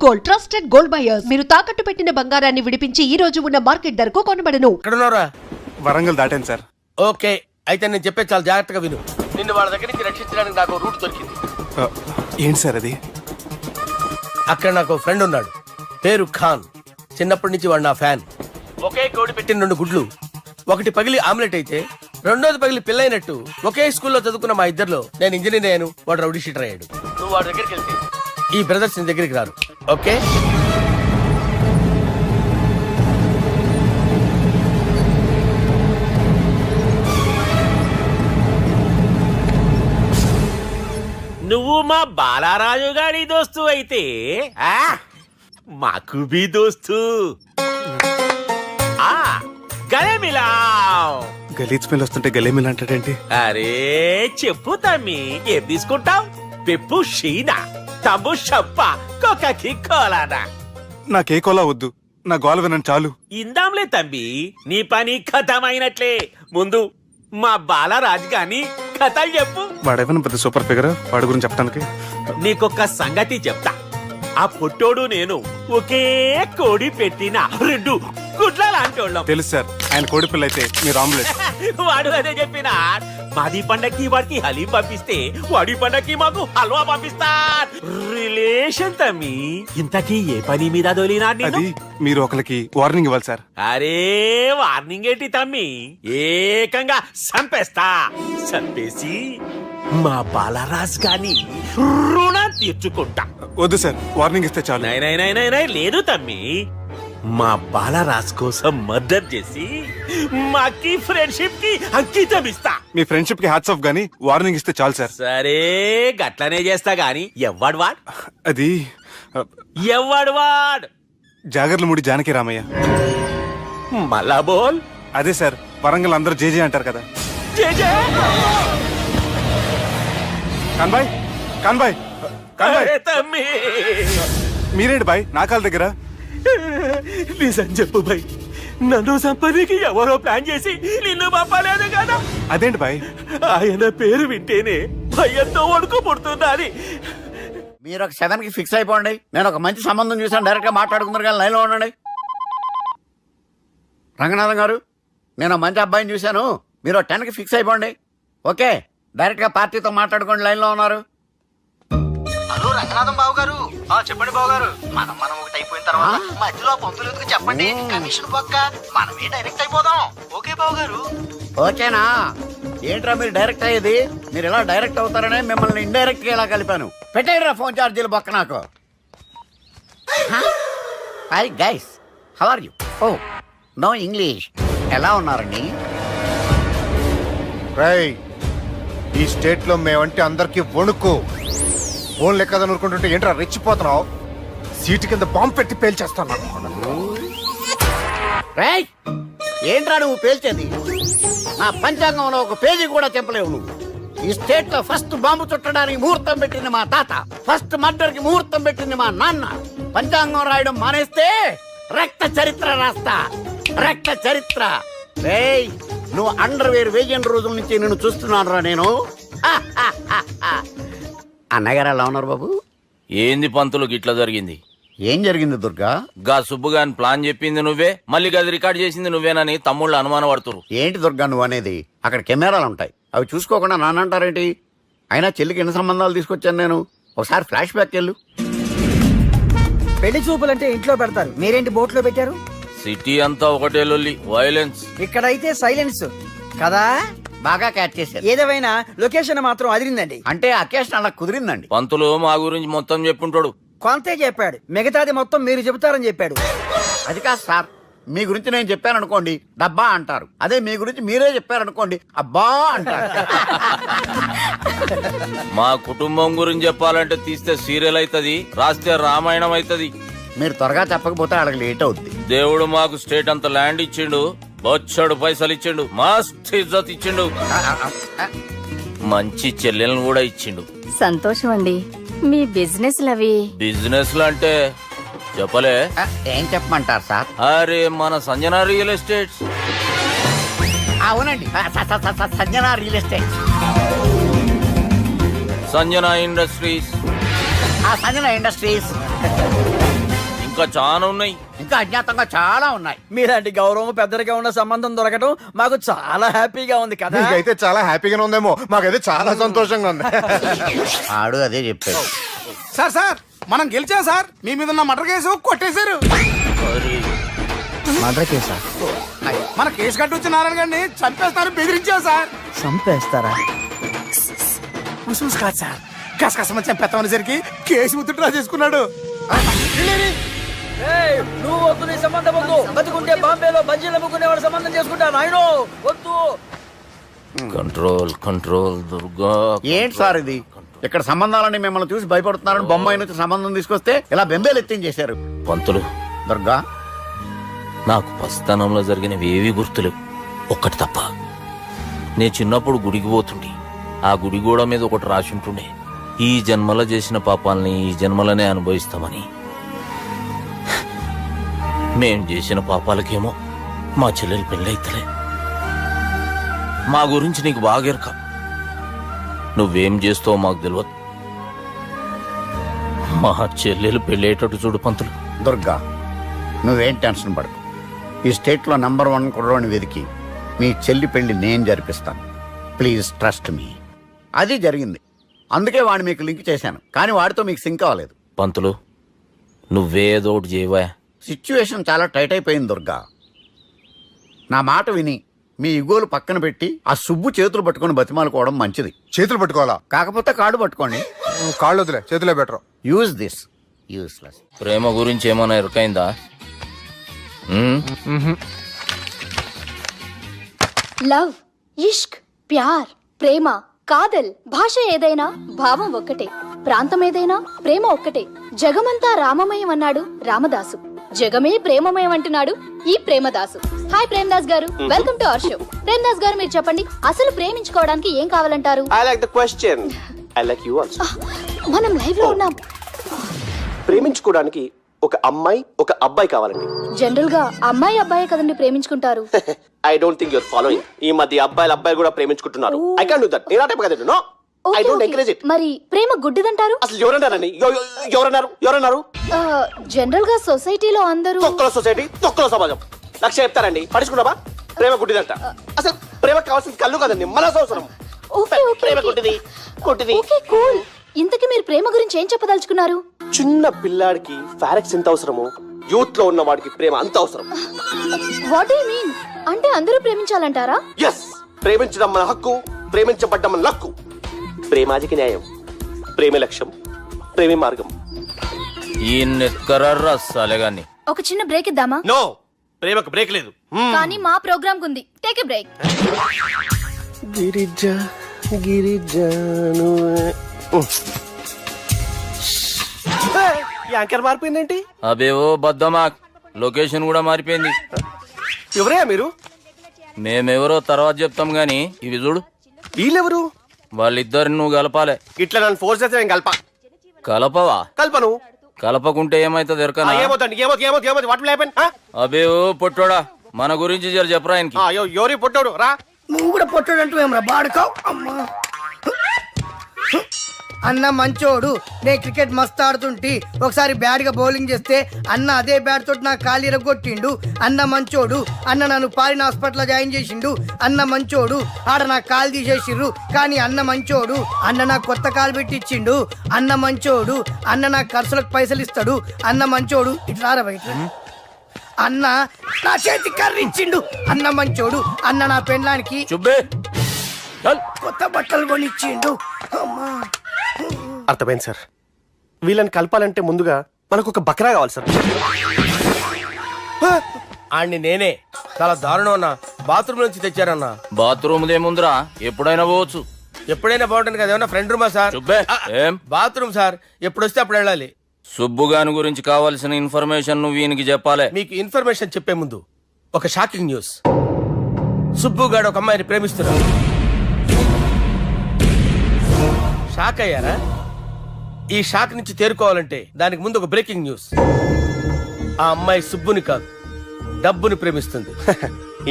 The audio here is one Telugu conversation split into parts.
Gold, trusted gold buyers. మీరు తాకట్టు పెట్టిన బంగారాన్ని విడిపించి ఈ రోజు ఉన్న మార్కెట్ ధరకు కొనబడను. వరంగల్ దాటాను సార్. ఓకే, అయితే నేను చెప్పే చాలా జాగ్రత్తగా విను. నిన్ను వాళ్ళ దగ్గర నుంచి రక్షించడానికి నాకు రూట్ దొరికింది. ఏంటి సార్ అది? అక్కడ నాకు ఫ్రెండ్ ఉన్నాడు, పేరు ఖాన్. చిన్నప్పటి నుంచి వాడు నా ఫ్యాన్. ఒకే కోడి పెట్టిన 2 గుడ్లు, ఒకటి పగిలి ఆమ్లెట్ అయితే రెండోది పగిలి పిల్లైనట్టు ఒకే స్కూల్లో చదువుకున్న మా ఇద్దరిలో నేను ఇంజనీర్ అయ్యాను, వాడు రౌడీ షీటర్ అయ్యాడు. నువ్వు వాడి దగ్గరికి వెళ్తే ఈ బ్రదర్స్ నీ దగ్గరికి రారు. ఓకే, నువ్వు మా బాలారాజు గారి దోస్తు అయితే మాకు బి దోస్తు. గలే మిలావ్. గలీజ్ స్మెల్ వస్తుంటే గలేమిల్ అంటాడేంటి? అరే చెప్పు తమ్మి, ఏం తీసుకుంటావు? పెప్పు షీనా, తమ్ము షప్ప, కొకకి కోలానా? నాకే కోలా వద్దు, నా గోల వినండి చాలు. ఇందాంలే తమ్మి, నీ పని ఖతమైనట్లే. ముందు మా బాలరాజు గాని కథలు చెప్పు. వాడేమైనా పెద్ద సూపర్ ఫిగర్, వాడి గురించి చెప్పడానికి. నీకొక్క సంగతి చెప్తా. ఆ పుట్టోడు నేను ఒకే కోడి పెట్టిన 2 గుడ్ల లాంటి వాళ్ళం. తెలుసు సార్, ఆయన కోడి పిల్ల అయితే మీరు ఆమ్లెట్. వాడు అదే చెప్పిన. మాది పండక్కి వాడికి హలీం పంపిస్తే వాడి పండక్కి మాకు హల్వా పంపిస్తా. రిలేషన్ తమ్మి. ఇంతకీ ఏ పని మీద దొలినా? అది మీరు ఒకరికి వార్నింగ్ ఇవ్వాలి సార్. అరే వార్నింగ్ ఏంటి తమ్మి, ఏకంగా చంపేస్తా. చంపేసి మా బాలరాజ్ గాని రుణం తీర్చుకుంటా. వద్దు సార్, వార్నింగ్ ఇస్తే చాలు. నై లేదు తమ్మి, మా బాలరాజ్ కోసం మర్డర్ చేసి మాకి ఫ్రెండ్షిప్ కి అంకితం ఇస్తా. మీ ఫ్రెండ్షిప్ కి హ్యాట్స్ ఆఫ్ గానీ వార్నింగ్ ఇస్తే చాలు సార్. సరే గట్లనే చేస్తా గాని ఎవ్వడు వాడ్? అది ఎవ్వడు వాడ్? జాగర్లమూడి జానకి రామయ్య. మళ్ళా బోల్. అదే సార్, వరంగల్ అందరూ జేజే అంటారు కదా. జేజే. కాన్బాయ్, కాన్బాయ్, కాన్బాయ్. తమ్మి మీరేంటి బాయ్ నా కాళ్ళ దగ్గర? నిజం చెప్పు బాయ్, నన్ను సంపదికి ఎవరో ప్లాన్ చేసి నిన్ను పంపలేదు కదా? అదేంటి బాయ్? ఆయన పేరు వింటేనే భయంతో వణుకు పుడుతున్నది. మీరు ఒక 7 కి ఫిక్స్ అయిపోండి. నేను ఒక మంచి సంబంధం చూసాను, డైరెక్ట్ గా మాట్లాడుకున్నారు కానీ లైన్లో ఉండండి. రంగనాథం గారు, నేను మంచి అబ్బాయిని చూశాను, మీరు 10 కి ఫిక్స్ అయిపోండి. ఓకే, డైరెక్ట్ గా పార్టీతో మాట్లాడుకోండి. లైన్లో ఉన్నారు. హలో రంగనాథం బాబు గారు. చెప్పండి బాబు గారు. మనం ఒకటి అయిపోయిన తర్వాత మధ్యలో పంతులు ఎందుకు చెప్పండి, కమిషన్ పక్క మనమే డైరెక్ట్ అయిపోదాం. ఓకే బాబు గారు. ఓకేనా? ఏంట్రా మీరు డైరెక్ట్ అయ్యేది? మీరు ఇలా డైరెక్ట్ అవుతారనే మిమ్మల్ని ఇండైరెక్ట్ గా ఇలా కలిపాను. పెట్టేయరా ఫోన్ ఛార్జీలు బొక్క నాకు. Hi guys, how are you? Oh no English. ఎలా ఉన్నారండి? రేయ్, ఈ స్టేట్ లో మేమంటే అందరికి వణుకు. ఫోన్ లెక్క అనుకుంటుంటే ఏంట్రా రెచ్చిపోతున్నావు? సీటు కింద బాంబు పెట్టి పేల్చేస్తాను. రేయ్, ఏంట్రా నువ్వు పేల్చేది? నా పంచాంగంలో ఒక పేజీ కూడా చెప్పలేవు నువ్వు. ఈ స్టేట్ లో ఫస్ట్ బాంబు చుట్టడానికి ముహూర్తం పెట్టింది మా తాత, ఫస్ట్ మర్డర్ కి ముహూర్తం పెట్టింది మా నాన్న. పంచాంగం రాయడం మానేస్తే రక్త చరిత్ర రాస్తా, రక్త చరిత్ర. రేయ్, నువ్వు అండర్వేర్ వేయని రోజుల నుంచి నేను చూస్తున్నాను రా నేను. అన్నగారు ఎలా ఉన్నారు బాబు? ఏంది పంతులు గిట్లా జరిగింది? ఏం జరిగింది దుర్గా? గా సుబ్బుగాని ప్లాన్ చెప్పింది నువ్వే, మళ్ళీ గది రికార్డ్ చేసింది నువ్వేనని తమ్ముళ్ళు అనుమానం పడుతురు. ఏంటి దుర్గా నువ్వు అనేది? అక్కడ కెమెరాలు ఉంటాయి, అవి చూసుకోకుండా నానంటారేంటి? అయినా చెల్లికి ఎన్ని సంబంధాలు తీసుకొచ్చాను నేను. ఒకసారి ఫ్లాష్ బ్యాక్ వెళ్ళు. పెళ్లి చూపులంటే ఇంట్లో పెడతారు, మీరేంటి బోట్లో పెట్టారు? సిటీ అంతా ఒకటే లొల్లి, వైలెన్స్. ఇక్కడైతే సైలెన్స్ కదా. బాగా క్యాచ్ చేశారు. ఏదేమైనా లొకేషన్ మాత్రం అదిరిందండి. అంటే అకేషన్ అలా కుదిరిందండి. పంతులు మా గురించి మొత్తం చెప్పుంటాడు. కొంతే చెప్పాడు, మిగతాది మొత్తం మీరు చెబుతారని చెప్పాడు. అది కాదు సార్, మీ గురించి నేను చెప్పాను అనుకోండి డబ్బా అంటారు, అదే మీ గురించి మీరే చెప్పారనుకోండి అబ్బా అంటారు. మా కుటుంబం గురించి చెప్పాలంటే తీస్తే సీరియల్ అవుతుంది, రాస్తే రామాయణం అవుతుంది. మీరు త్వరగా చెప్పకపోతే వాళ్ళకి లేట్ అవుద్ది. దేవుడు మాకు స్టేట్ అంత ల్యాండ్ ఇచ్చిండు, బొచ్చడు పైసలు ఇచ్చిండు, మస్త్ ఇజ్జత్ ఇచ్చిండు, మంచి చెల్లెలను కూడా ఇచ్చిండు. సంతోషం అండి. మీ బిజినెస్ లవి? బిజినెస్ అంటే చెప్పలే. ఏం చెప్పమంటారు సార్? అరే మన సంజన రియల్ ఎస్టేట్స్. అవునండి, Sanjana real estate, Sanjana industries. Sanjana industries. ఇంకా చాలా ఉన్నాయి. ఇంకా అజ్ఞాతంగా చాలా ఉన్నాయి. మీలాంటి గౌరవం పెద్దరిగా ఉన్న సంబంధం దొరకడం మాకు చాలా హ్యాపీగా ఉంది కదా. నీకైతే చాలా హ్యాపీగానే ఉందేమో, మాకైతే చాలా సంతోషంగా ఉంది. ఆడు అదే చెప్పాడు. సార్ సార్ మనం గెలిచాం సార్. మీ మీద ఉన్న మర్డర్ కేసు కొట్టేశారు. మర్డర్ కేసా? మన కేసు కట్టొచ్చి నారాయణ గారిని చంపేస్తారు బెదిరించాం సార్. చంపేస్తారా? ముసుముసు కాదు సార్, కసకసమని చంపేస్తామనేసరికి కేసు ముద్దుట్రా చేసుకున్నాడు. ఏయ్, నువ్వు వద్దు, నీ సంబంధం వద్దు. బతుకుంటే బాంబేలో బజ్జీలు అమ్ముకునే వాళ్ళ సంబంధం చేసుకుంటా నాయనో, వద్దు. Control control Durga. ఏంటి సార్ ఇది? ఇక్కడ సంబంధాలని మిమ్మల్ని చూసి భయపడుతున్నారని బొమ్మాయి నుంచి సంబంధం తీసుకొస్తే ఇలా బెంబేలు ఎత్తించేశారు. పంతులు, దుర్గా, నాకు పసితనంలో జరిగినవి ఏవి గుర్తులేవు, ఒక్కటి తప్ప. నే చిన్నప్పుడు గుడికి పోతుండే. ఆ గుడి గోడ మీద ఒకటి రాసి ఉంటుండే, ఈ జన్మలో చేసిన పాపాలని ఈ జన్మలనే అనుభవిస్తామని. మేం చేసిన పాపాలకేమో మా చెల్లెలు పెళ్ళైతలే. మా గురించి నీకు బాగా ఎరక. నువ్వేం చేస్తావో మాకు తెలియదు. మా చెల్లెలు పెళ్ళేటట్టు చూడు పంతులు. దుర్గా, నువ్వేం టెన్షన్ పడకు. ఈ స్టేట్లో నంబర్ 1 కుర్రోని వెతికి మీ చెల్లి పెళ్లి నేను జరిపిస్తాను. Please trust me. అది జరిగింది, అందుకే వాడిని మీకు లింక్ చేశాను. కానీ వాడితో మీకు సింక్ అవ్వలేదు. పంతులు, నువ్వేదో ఒకటి చేయవా. సిచ్యువేషన్ చాలా టైట్ అయిపోయింది దుర్గా. నా మాట విని మీ ఇగోలు పక్కన పెట్టి ఆ సుబ్బు చేతులు పట్టుకొని బతిమాలుకోవడం మంచిది. చేతులు పట్టుకోవాలా? కాకపోతే కాడు పట్టుకోండి. కాళ్ళు వదిలే, చేతులే బెటర్. Use this. యూస్లెస్. ప్రేమ గురించి ఏమైనా ఎరకైందా? లవ్, ఇష్క్, ప్యార్, ప్రేమ, కాదల్, భాష ఏదైనా భావం ఒక్కటే, ప్రాంతం ఏదైనా ప్రేమ ఒక్కటే. జగమంతా రామమయం అన్నాడు రామదాసు, జగమే ప్రేమమయం అంటున్నాడు ఈ ప్రేమదాసు. హాయ్ ప్రేమదాస్ గారు, welcome to our show. Premadasa గారు, మీరు చెప్పండి, అసలు ప్రేమించుకోవడానికి ఏం కావాలంటారు? I like the question. I like you also. మనం లైవ్ లో ఉన్నాం. ప్రేమించుకోవడానికి ఒక అమ్మాయి ఒక అబ్బాయి కావాలండి. జనరల్ గా అమ్మాయి అబ్బాయే కదండి ప్రేమించుకుంటారు. I don't think you're following. ఈ మధ్య అబ్బాయిలు కూడా ప్రేమించుకుంటున్నారు. I can't do that. నేను ఆ టైప్ కదండి. No, I don't encourage it. మరి ప్రేమ గుడ్డిదంటారు? అసలు ఎవరన్నారండి? ఎవరన్నారు? జనరల్ గా సొసైటీలో అందరూ తొక్కల సొసైటీ, తొక్కల సమాజం లక్ష్య చెప్తారండి. పడుచుకున్నావా? ప్రేమ గుడ్డిదంట. అసలు ప్రేమ కావాల్సింది కళ్ళు కదండి, మనసు అవసరం. ప్రేమ గుడ్డిది. Okay, cool. ఇంతకీ మీరు ప్రేమ గురించి ఏం చెప్పదలుచుకున్నారు? చిన్న పిల్లాడికి ఫారెక్స్ ఎంత అవసరమో యూత్ లో ఉన్న వాడికి ప్రేమ అంత అవసరం. What you mean? అంటే అందరూ ప్రేమించాలంటారా? ఎస్, ప్రేమించడం మన హక్కు, ప్రేమించబడ్డం మన లక్కు. ప్రేమాజికి న్యాయం, ప్రేమే లక్ష్యం, ప్రేమే మార్గం. ఈ నెక్కరర్రా సాలెగాన్ని. ఒక చిన్న బ్రేక్ ఇద్దామా? నో, ప్రేమకు బ్రేక్ లేదు. కానీ మా ప్రోగ్రామ్ ఉంది. Take a break. యాంకర్ మారిపోయిందేంటి? అబేవో బద్దమా, లొకేషన్ కూడా మారిపోయింది. ఎవరయ్యా మీరు? మేమెవరో తర్వాత చెప్తాం గాని ఇవి చూడు. వీళ్ళెవరు? వాళ్ళిద్దరిని నువ్వు కలపాలే. ఇట్లా నన్ను ఫోర్స్ చేస్తే నేను కలపవా? కల్పను. కలపకుంటే ఏమైతుంది ఎరకనా? ఏమవుతుంది? What will happen? అబేవో పొట్టోడా, మన గురించి జర చెప్పరా ఆయనకి. ఎవరి పొట్టాడు రా. నువ్వు కూడా పొట్టాడంటూ ఏమరా బాడుకావు? అమ్మా, అన్న మంచోడు. నేను క్రికెట్ మస్తు ఆడుతుంటి, ఒకసారి బ్యాట్ గా బౌలింగ్ చేస్తే అన్న అదే బ్యాట్ తోటి నా కాలు ఇరగొట్టిండు. అన్న మంచోడు. అన్న నన్ను పాలిన హాస్పిటల్ జాయిన్ చేసిండు. అన్న మంచోడు. ఆడ నా కాలు తీసేసిర్రు, కానీ అన్న మంచోడు. అన్న నాకు కొత్త కాలు పెట్టిచ్చిండు. అన్న మంచోడు. అన్న నాకు ఖర్చులకు పైసలు ఇస్తాడు. అన్న మంచోడు. ఇట్లా బయట అన్న నా చేతి కర్రీ ఇచ్చిండు. అన్న మంచోడు. అన్న నా పెండ్లానికి చుబ్బే కొత్త బట్టలు కొనిచ్చిండు. అమ్మా, అర్థమైంది సార్. వీళ్ళని కలపాలంటే ముందుగా మనకు ఒక బక్రా కావాలి సార్. ఆడిని నేనే. చాలా దారుణం అన్న. బాత్రూమ్ నుంచి తెచ్చారన్నా. బాత్రూమ్ దేముందిరా, ఎప్పుడైనా పోవచ్చు. ఎప్పుడైనా బాగుంటుంది కదా. ఏమన్నా ఫ్రెండ్ రూమా సార్? చుబ్బే ఏం బాత్రూమ్ సార్, ఎప్పుడు వస్తే అప్పుడు వెళ్ళాలి. సుబ్బుగాని గురించి కావాల్సిన ఇన్ఫర్మేషన్ నువ్వు ఈయనకి చెప్పాలి. మీకు ఇన్ఫర్మేషన్ చెప్పే ముందు ఒక షాకింగ్ న్యూస్. సుబ్బుగాడు ఒక అమ్మాయిని ప్రేమిస్తున్నాడు. షాక్ అయ్యారా? ఈ షాక్ నుంచి తేరుకోవాలంటే దానికి ముందు ఒక బ్రేకింగ్ న్యూస్. ఆ అమ్మాయి సుబ్బుని కాదు, డబ్బుని ప్రేమిస్తుంది.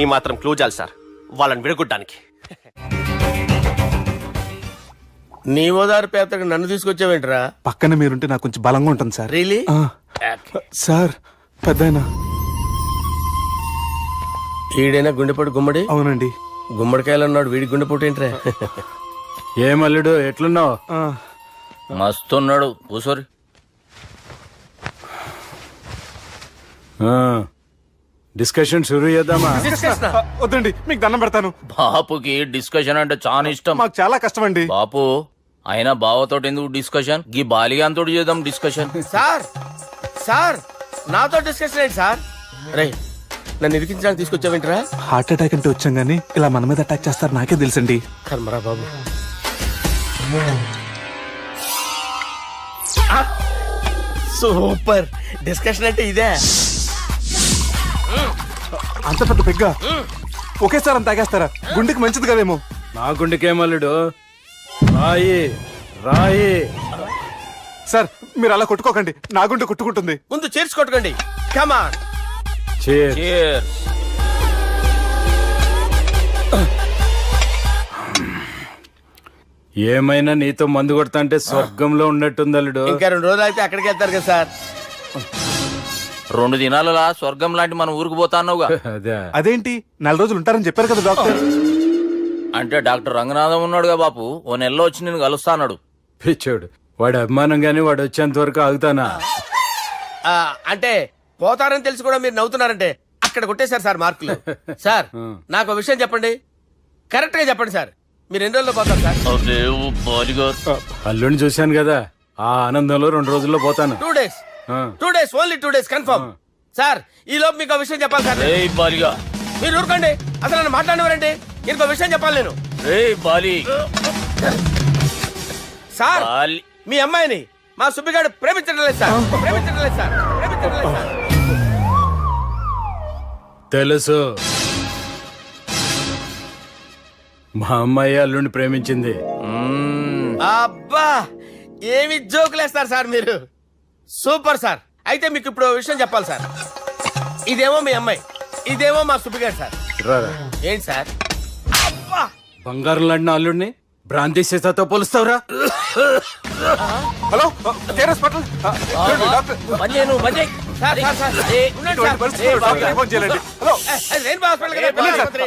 ఈ మాత్రం క్లూ చాలు సార్ వాళ్ళని విడగొట్టడానికి. నీ ఓదారు పేపర్కి నన్ను తీసుకొచ్చావేంట్రా? పక్కన మీరుంటే నాకు కొంచెం బలంగా ఉంటుంది సార్. రియలీ? సార్ పెద్దయినా. ఈడైనా గుండెపోటు గుమ్మడి? అవునండి. గుమ్మడికాయలు అన్నాడు, వీడి గుండెపోటు ఏంట్రా? ఏమల్లుడు ఎట్లున్నావు? మస్తున్నాడు కూసోరి. డిస్కషన్ షురూ చేద్దామా? వద్దండి, మీకు దండం పెడతాను. బాపుకి డిస్కషన్ అంటే చాలా ఇష్టం. మాకు చాలా కష్టం అండి. బాపు అయినా బావతో ఎందుకు డిస్కషన్? గీ బాలిగాంతో చేద్దాం డిస్కషన్. సార్ సార్ నాతో డిస్కషన్ ఏంటి సార్? రే నన్ను ఇరికించడానికి తీసుకొచ్చావేంట్రా? హార్ట్ అటాక్ అంటే వచ్చాం గానీ ఇలా మన మీద అటాక్ చేస్తారు నాకే తెలుసండి. కర్మరా బాబు. సూపర్ డిస్కషన్ అంటే ఇదే. అంత పెద్ద పెగ్గ ఒకేసారి అంత తాగేస్తారా? గుండెకి మంచిది కదేమో. నా గుండెకేమల్లుడు రాయి రాయి. సార్ మీరు అలా కొట్టుకోకండి, నా గుండె కొట్టుకుంటుంది. ముందు చేర్చి కొట్టుకోండి. కమాన్. Cheers. ఏమైనా నీతో మందు కొడతా అంటే స్వర్గంలో ఉన్నట్టుంది అల్లుడు. ఇంకా 2 రోజులు అయితే అక్కడికి వెళ్తారు కదా సార్. 2 దినాలలా స్వర్గం లాంటి మన ఊరికి పోతాన్నావుగా. అదే అదేంటి 4 రోజులు ఉంటారని చెప్పారు కదా డాక్టర్. అంటే డాక్టర్ రంగనాథం ఉన్నాడుగా బాపు, ఓ నెలలో వచ్చి నేను కలుస్తాన్నాడు. పిచ్చోడు వాడి అభిమానం గాని వాడు వచ్చేంత వరకు ఆగుతానా? అంటే పోతారని తెలిసి కూడా మీరు నవ్వుతున్నారంటే అక్కడ కొట్టేశారు సార్ మార్కులు. సార్ నాకు ఒక విషయం చెప్పండి, కరెక్ట్ గా చెప్పండి సార్. మీరు ఎన్ని రోజుల్లో పోతారు సార్? అల్లుడిని చూశాను కదా, ఆ ఆనందంలో 2 రోజుల్లో పోతాను. 2 days. 2 days, only 2 days confirm. Sir ఈ లోపు మీకు ఒక విషయం చెప్పాలి సార్. మీరు ఊరుకోండి, అసలు నన్ను మాట్లాడినవారండి. ఇంకో విషయం చెప్పాలి నేను. సార్ మీ అమ్మాయిని మా సుబ్బిగాడు ప్రేమించడం లేదు సార్. ప్రేమించడం లేదు సార్. ప్రేమించడం లేదు సార్. తెలుసు, మా అమ్మాయి అల్లుడిని ప్రేమించింది. అబ్బా ఏమి జోకులేస్తారు సార్ మీరు. Super sir. అయితే మీకు ఇప్పుడు ఓ విషయం చెప్పాలి సార్. ఇదేమో మీ అమ్మాయి, ఇదేమో మా సుబ్బిగాడు సార్. రారా. ఏంటి సార్? అబ్బా బంగారం లాంటి అల్లుడిని భ్రాంతి సీతతో పోలుస్తావురా? Hello care hospital. Sir sir sir ఉండండి సార్. ఫోన్ చేయాలండి. హలో రెయిన్బో హాస్పిటల్ కదా, పిల్లల ఆసుపత్రి.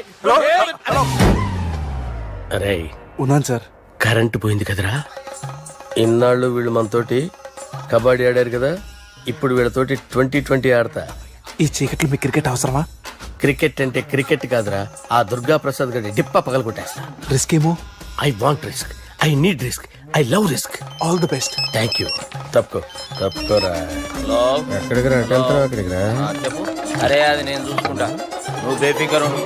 అరే ఉన్నాను సార్. కరెంటు పోయింది కదరా. ఇన్నాళ్ళు వీళ్ళు మనతోటి కబడ్డీ ఆడారు కదా, ఇప్పుడు వీళ్ళతోటి 2020 ఆడతా. ఈ చీకట్లో మీకు క్రికెట్ అవసరమా? క్రికెట్ అంటే క్రికెట్ కాదురా, ఆ దుర్గా ప్రసాద్ గడి డిప్ప పగల కొట్టేస్తా. రిస్క్ ఏమో. I want risk, I need risk, I love risk. All the best. Thank you. తప్పుకోరా. ఎక్కడికి రా? అక్కడికి రా. చెప్పు. అరే అది నేను చూసుకుంటా, నువ్వు బేఫికర్ ఉండు.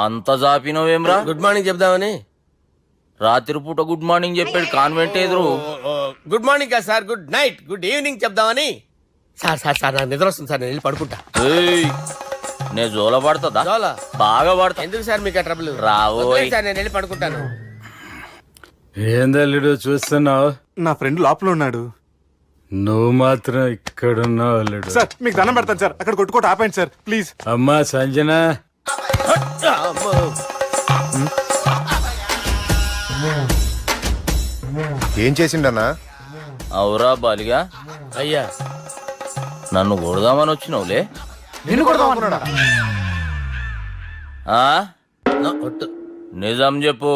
అంత జాపినవేమ్రా? గుడ్ మార్నింగ్ చెప్దామని. రాత్రి పూట గుడ్ మార్నింగ్ చెప్పాడు కాన్వెంట్ ఎదురు. గుడ్ మార్నింగ్ కాదు sir, good night, good evening చెప్దామని. సార్ సార్ సార్ నాకు నిద్ర వస్తుంది సార్, నేను వెళ్ళి పడుకుంటా. నేను జోల పడుతుందా? జోలా? బాగా పడతా. ఎందుకు సార్ మీకు ఆ ట్రబుల్? రావోయ్ సార్ నేను వెళ్ళి పడుకుంటాను. ఏందల్లుడు చూస్తున్నావు? నా ఫ్రెండ్ లోపల ఉన్నాడు. నువ్వు మాత్రం ఇక్కడున్నావు అల్లుడు. సార్ మీకు దండం పెడతాను సార్, అక్కడ కొట్టుకోట ఆపండి సార్ ప్లీజ్. అమ్మా సంజన, ఏం చేసిండన్నా? అవురా బాలిగా, అయ్యా నన్ను కొడదామని వచ్చినావులే. ఆ? నిజం చెప్పు.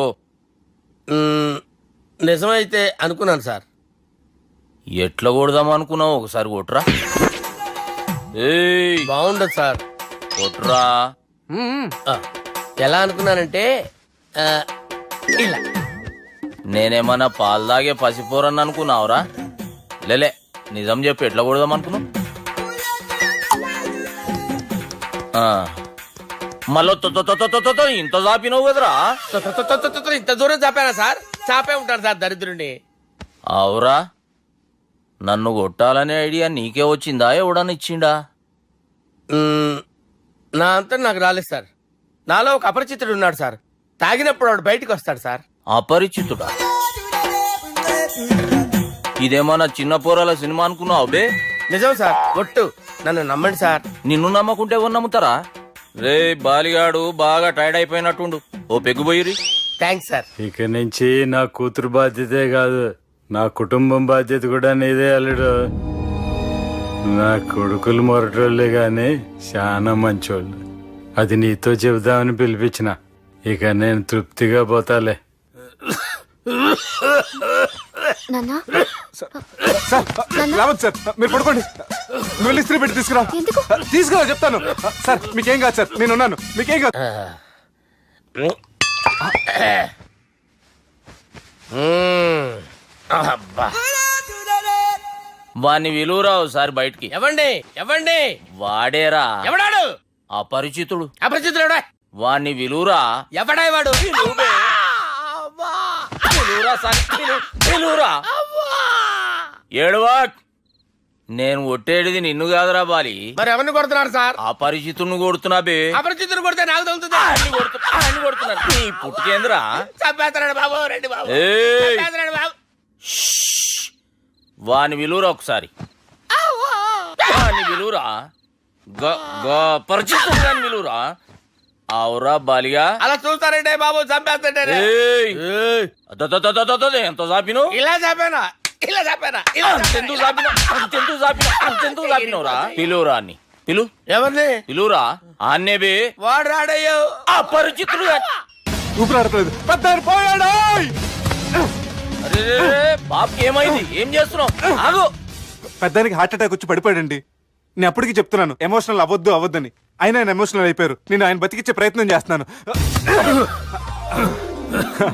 నిజమైతే అనుకున్నాను సార్. ఎట్లా కొడదాం అనుకున్నావు? ఒకసారి కొట్రా. ఏయ్ బాగుండదు సార్. కొట్రా. ఎలా అనుకున్నానంటే ఇలా. నేనేమన్నా పాలు తాగే పసిపోరని అనుకున్నావురా? లేలే, నిజం చెప్పు, ఎట్లా కొడదాం అనుకున్నావు? మళ్ళీ ఇంత చాపినావు కదరా. ఇంత దూరం చాపానా సార్? చాపే ఉంటాను సార్ దరిద్రుడిని. అవురా, నన్ను కొట్టాలనే ఐడియా నీకే వచ్చిందా? ఎవడని ఇచ్చిండా? నా అంతా నాకు రాలేదు సార్. నాలో ఒక అపరిచితుడు ఉన్నాడు సార్. తాగినప్పుడు వాడు బయటకు వస్తాడు సార్. అపరిచితుడా? ఇదేమన్నా చిన్న పోరాల సినిమా అనుకున్నావు బే? నిజం సార్, ఒట్టు, నన్ను నమ్మండి సార్. నిన్ను నమ్మకుంటే ఎవరు నమ్ముతారా? రే బాలిగాడు బాగా టైర్డ్ అయిపోయినట్టుండు, ఓ పెగ్గు పోయిరి. Thanks sir. ఇక నుంచి నా కూతురు బాధ్యతే కాదు, నా కుటుంబం బాధ్యత కూడా నీదే అల్లుడు. నా కొడుకులు మొరటోళ్ళే గాని చాలా మంచోళ్ళు. అది నీతో చెబుదామని పిలిపించిన. ఇక నేను తృప్తిగా పోతాలే. నాన్నా సార్ రావద్దు సార్, మీరు పడుకోండి. నువ్వు వెళ్ళి ఇస్త్రీ పెట్టి తీసుకురా. ఎందుకు? తీసుకురా చెప్తాను. సార్ మీకేం కాదు సార్, నేను ఉన్నాను. మీకేం కాదు. వాణ్ణి విలువరా ఒకసారి బయటికి. ఎవండి ఎవండి వాడేరా ఎవడాడు? అపరిచితుడు. అపరిచితుడు వాణ్ణి విలువరా. ఎవడాయి వాడు? విలువరా సార్, విలువరా. ఏడవా, నేను ఒట్టేడిది నిన్ను కాదురా బాలి. మరి ఎవరిని కొడుతున్నారు సార్? అపరిచితుడిని కొడుతున్నా బే. అపరిచితుడు కొడితే నాకు తగులుతుంది. ఆయన్ని కొడుతున్నారు. నీ పుట్టుకేంద్రా? చంపేస్తున్నాడు బాబు, రండి బాబు. ఏయ్, చంపేస్తున్నాడు బాబు. వాని విలువరా ఒకసారి. వాని విలువరా. పరిచితుడు దాని విలువరా. అవురా బాలిగా. అలా చూస్తారంటే బాబు, చంపేస్తాడే. ఏయ్, ఎంత చాపిను? ఇలా చంపానా, ఇలా చంపానా, ఇలా అంతెందుకు చాపిను, అంతెందుకు చాపిను, అంతెందుకు చాపినవురా? పిలువురా అన్ని, పిలు. ఎవరిని? పిలువురా అన్నే బే. వాడు రాడయ్యో. అపరిచితుడు. ఊపిరాడట్లేదు. పెద్ద పోయాడు. అరే బాబుకి ఏమైంది? ఏం చేస్తున్నావు? ఆగు. పెద్దానికి హార్ట్ అటాక్ వచ్చి పడిపోయాడండి. నేను అప్పటికి చెప్తున్నాను ఎమోషనల్ అవ్వద్దని. అయినా ఆయన ఎమోషనల్ అయిపోయారు. నేను ఆయన బతికిచ్చే ప్రయత్నం చేస్తున్నాను.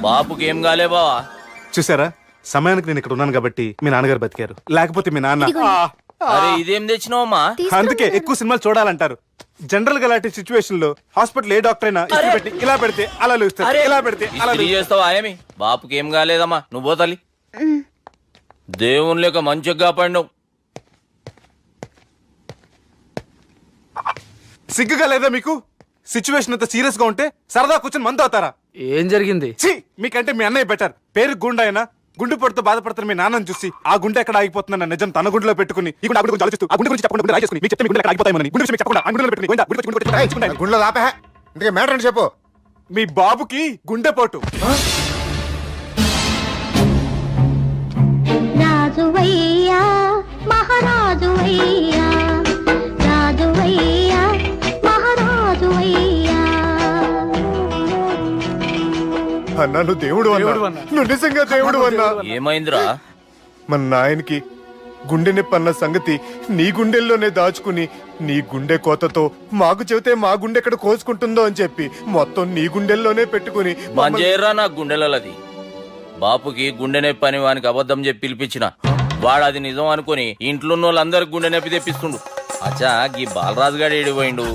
బాబుకి ఏం కాలే బావా? చూసారా, సమయానికి నేను ఇక్కడ ఉన్నాను కాబట్టి మీ నాన్నగారు బతికారు. లేకపోతే మీ నాన్న అరే ఇదేం తెచ్చినావమ్మా? అందుకే ఎక్కువ సినిమాలు చూడాలంటారు. జనరల్ గా అలాంటి సిచ్యువేషన్ లో హాస్పిటల్ ఏ డాక్టర్ అయినా ఇస్త్రీ పెట్టి ఇలా పెడితే అలా లూస్తారు, ఇలా పెడితే అలా ఇస్త్రీ చేస్తావా ఏమి? బాపుకి ఏం కాలేదమ్మా, నువ్వు పోతల్లి. దేవుని లేక మంచిగా పండవు. సిగ్గుగా లేదా మీకు? సిచ్యువేషన్ అంత సీరియస్ గా ఉంటే సరదా కూర్చొని మందు అవుతారా? ఏం జరిగింది? ఛీ, మీకంటే మీ అన్నయ్య బెటర్. పేరు గుండె అయినా గుండు పొడితో బాధపడుతున్న మీ నాన్నని చూసి ఆ గుండె ఎక్కడ ఆగిపోతుందన్న నిజం తన గుండెలో పెట్టుకుని ఈ గుండె గురించి ఆలోచిస్తూ ఆ గుండె గురించి చెప్పకుండా గుండె రాజేసుకుని మీకు చెప్తే మీ గుండె ఎక్కడ ఆగిపోతాయని గుండె విషయం చెప్పకుండా ఆ గుండెలో పెట్టుకుని గోవిందా, గుండె గురించి గుండె రాయించుకుంటాను. గుండెలో ఆపే. ఇందుకే మ్యాటర్ అని చెప్పు. మీ బాబుకి గుండెపోటు. రాజువయ్యా మహారాజువయ్యా, రాజువయ్యా మహారాజువయ్యా. అన్నా నువ్వు దేవుడు అన్నా, నువ్వు నిజంగా దేవుడు అన్నా. ఏమైందిరా? మన నాయనకి గుండె నొప్పి అన్న సంగతి నీ గుండెల్లోనే దాచుకుని నీ గుండె కోతతో మాకు చెబితే మా గుండె ఎక్కడ కోసుకుంటుందో అని చెప్పి మొత్తం నీ గుండెల్లోనే పెట్టుకుని మంజేరా నా గుండెలది. బాపుకి గుండె నొప్పి అని వానికి అబద్ధం చెప్పి పిలిపించిన వాడు అది నిజం అనుకుని ఇంట్లో ఉన్న వాళ్ళందరికి గుండె నొప్పి తెప్పిస్తుండు. అచ్చా గీ బాలరాజు గారు ఏడిపోయిండు.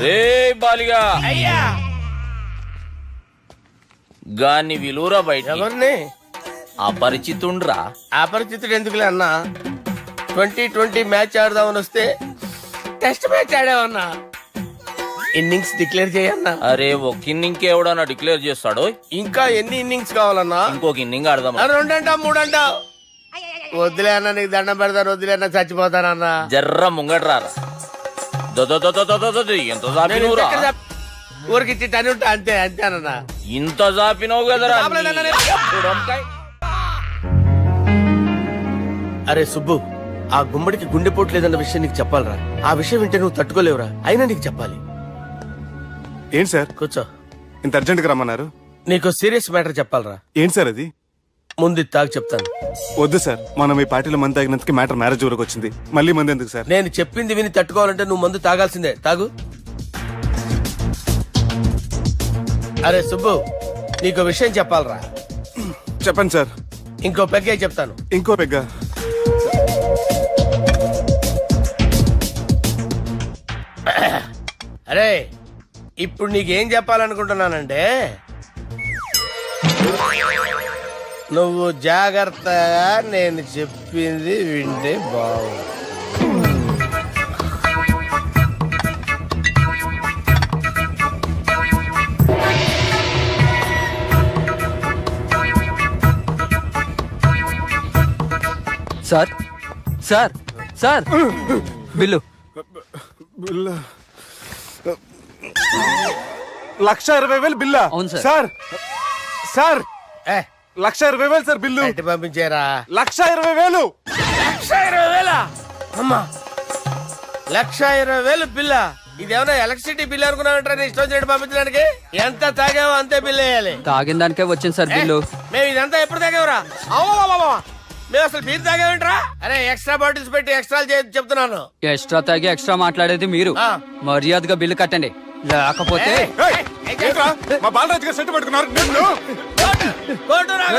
రే బాలిగా, అయ్యా గాన్ని విలువరా బయట. ఎవరిని? అపరిచితుండ్రా. అపరిచితుడు ఎందుకులే అన్నా? 2020 మ్యాచ్ ఆడదామని వస్తే టెస్ట్ మ్యాచ్ ఆడామన్నా. ఇన్నింగ్స్ డిక్లేర్ చేయన్నా. అరే ఒక ఇన్నింగ్ ఎవడన్నా డిక్లేర్ చేస్తాడు? ఇంకా ఎన్ని ఇన్నింగ్స్ కావాలన్నా? ఇంకొక ఇన్నింగ్ ఆడదాం. 2 అంటావు 3 అంటావు. వద్దులే అన్న, నీకు దండం పెడతాను. వద్దులే అన్న, చచ్చిపోతానన్నా. జర్ర ముంగట్రారా. ఎంత జాపినవురా? ఊరికి ఇచ్చి టని ఉంటా అంతే, అంతేనన్నా. ఇంత జాపినవు కదరా. అరే సుబ్బు, ఆ గుమ్మడికి గుండెపోటు లేదన్న విషయం నీకు చెప్పాలరా. ఆ విషయం వింటే నువ్వు తట్టుకోలేవురా. అయినా నీకు చెప్పాలి. ఏంటి సార్ కూర్చో. ఇంత అర్జెంట్ గా రమ్మన్నారు? నీకు సీరియస్ మ్యాటర్ చెప్పాలరా. ఏంటి సార్ అది? ముందు ఇది తాగు చెప్తాను. వద్దు సార్, మనం ఈ పార్టీలో మంది తాగినందుకు మ్యాటర్ మ్యారేజ్ వరకు వచ్చింది. మళ్ళీ మంది ఎందుకు సార్? నేను చెప్పింది విని తట్టుకోవాలంటే నువ్వు మందు తాగాల్సిందే. తాగు. అరే సుబ్బు, నీకు విషయం చెప్పాలరా. చెప్పండి సార్. ఇంకో పెగ్గే చెప్తాను. ఇంకో పెగ్గ. అరే ఇప్పుడు నీకేం చెప్పాలనుకుంటున్నానంటే, నువ్వు జాగ్రత్తగా నేను చెప్పింది వింటే బాగుంది. Sir sir sir bill. 1,20,000 బిల్లా? సార్ సార్ ఏ 1,20,000 సార్ బిల్లు. బయట పంపించారా? 1,20,000. 1,20,000 అమ్మా, 1,20,000 బిల్లా? ఇదేమన్నా ఎలక్ట్రిసిటీ బిల్ అనుకున్నామంటారా? ఇష్టం వచ్చినట్టు పంపించడానికి ఎంత తాగావో అంతే బిల్ వేయాలి. తాగిన దానికే వచ్చింది సార్ బిల్లు. మేము ఇదంతా ఎప్పుడు తాగేవరా? మేము అసలు బీర్ తాగేమంటారా? అరే ఎక్స్ట్రా బాటిల్స్ పెట్టి ఎక్స్ట్రా చెప్తున్నాను. ఎక్స్ట్రా తాగి ఎక్స్ట్రా మాట్లాడేది మీరు. ఆ. మర్యాదగా బిల్లు కట్టండి, లేకపోతే ఏయ్, ఏంట్రా? మా బాలరాజు గారు సెట్ పట్టుకున్నారు. నిన్ను.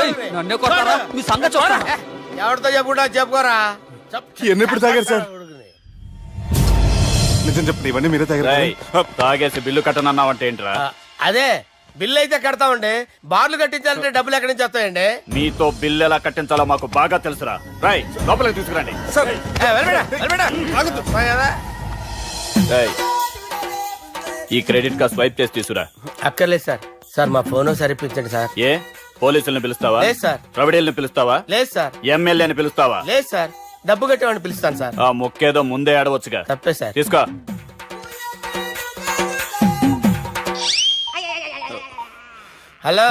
ఏయ్, నన్నే కొడతారా? మీ సంగతి చూడరా? ఎవరితో చెప్పుకుంటా చెప్పుకోరా. ఎన్ని ఎప్పుడు తాగారు సార్? నిజం చెప్పండి, ఇవన్నీ మీరే తాగారు. తాగేసి బిల్లు కట్టనన్నావంటే ఏంట్రా? అదే బిల్లు అయితే కడతామండి, బార్లు కట్టించాలంటే డబ్బులు ఎక్కడి నుంచి వస్తాయండి? మీతో బిల్లు ఎలా కట్టించాలో మాకు బాగా తెలుసురా. రై లోపలికి తీసుకురండి. సార్ రేయ్, ఈ క్రెడిట్ కార్డ్ స్వైప్ చేసి తీసుకురా. అక్కర్లేదు సార్. సార్ మా ఫోన్ సరిపించండి సార్. ఏ పోలీసుల్ని పిలుస్తావా? లేదు సార్. ప్రొవిడీల్ని పిలుస్తావా? లేదు సార్. ఎమ్మెల్యేని పిలుస్తావా? లేదు సార్. డబ్బు కట్టేవాడిని పిలుస్తాను సార్. ఆ మొక్కేదో ముందే ఆడవచ్చుగా. తప్పే సార్. తీసుకో. హలో,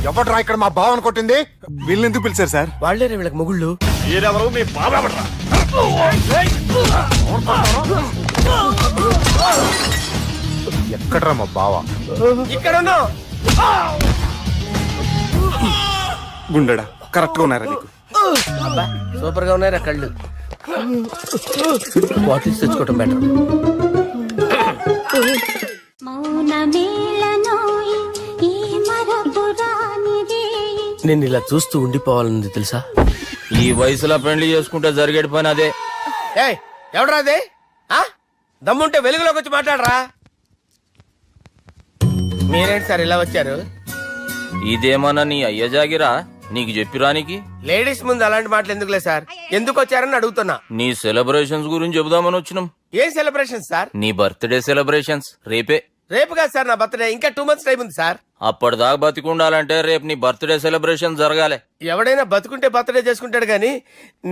ఎవడ్రా ఇక్కడ మా బావని కొట్టింది? వీళ్ళని ఎందుకు పిలిచారు సార్? వాళ్ళేరే వీళ్ళకి మొగుళ్ళు. మీరెవరు? మీ బాబా. ఎక్కడ్రా మా బావ? ఇక్కడ ఉన్నావు. గుండెడా కరెక్ట్ గా ఉన్నారా నీకు? అబ్బా, సూపర్ గా ఉన్నారా కళ్ళు. బాటిల్స్ తెచ్చుకోవటం బెటర్. నేను ఇలా చూస్తూ ఉండిపోవాలని తెలుసా? ఈ వయసులో పెళ్లి చేసుకుంటే జరిగేటి పని అదే. ఏయ్ ఎవడరా అదే? ఆ? దమ్ముంటే వెలుగులోకి వచ్చి మాట్లాడరా. మీరేంటి సార్ ఇలా వచ్చారు? ఇదేమన్నా నీ అయ్య జాగిరా నీకు చెప్పిరానికి? లేడీస్ ముందు అలాంటి మాటలు ఎందుకులే సార్, ఎందుకు వచ్చారని అడుగుతున్నా. నీ సెలబ్రేషన్స్ గురించి చెబుదామని వచ్చినాం. ఏం సెలబ్రేషన్ సార్? నీ బర్త్డే సెలబ్రేషన్స్ రేపే. రేపు కాదు సార్ నా బర్త్డే, ఇంకా 2 months టైం ఉంది సార్. అప్పటిదాకా బతికుండాలంటే రేపు నీ బర్త్డే సెలబ్రేషన్ జరగాలి. ఎవడైనా బతుకుంటే బర్త్డే చేసుకుంటాడు గానీ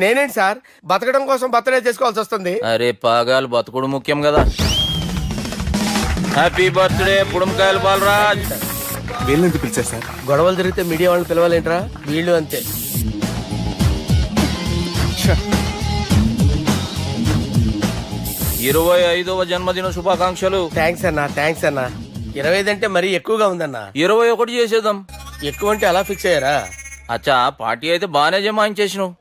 నేనేంటి సార్ బతకడం కోసం బర్త్డే చేసుకోవాల్సి వస్తుంది? అరే పాగాలు బతుకుడు ముఖ్యం కదా. హ్యాపీ బర్త్డే పుడంకాయలు బాలరాజ్. వీళ్ళని ఎందుకు పిలిచారు సార్? గొడవలు జరిగితే మీడియా వాళ్ళని పిలవాలేంట్రా? వీళ్ళు అంతే. 25వ జన్మదిన శుభాకాంక్షలు. థ్యాంక్స్ అన్నా, థ్యాంక్స్ అన్నా. 25 అంటే మరీ ఎక్కువగా ఉందన్నా. 21 చేసేద్దాం. ఎక్కువ అంటే అలా ఫిక్స్ అయ్యారా? అచ్చా పార్టీ అయితే బానే జమాయించేసినావు.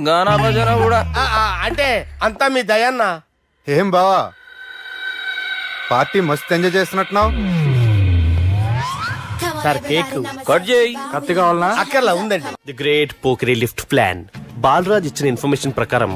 గానా భజన కూడా. అంటే అంతా మీ దయన్నా. ఏం బావా, పార్టీ మస్తు ఎంజాయ్ చేస్తున్నట్టున్నావు. సార్ కేక్ కట్ చేయి. కత్తి కావాలనా? అక్కర్లా ఉందండి. ది గ్రేట్ పోకరీ లిఫ్ట్ ప్లాన్. బాలరాజ్ ఇచ్చిన ఇన్ఫర్మేషన్ ప్రకారం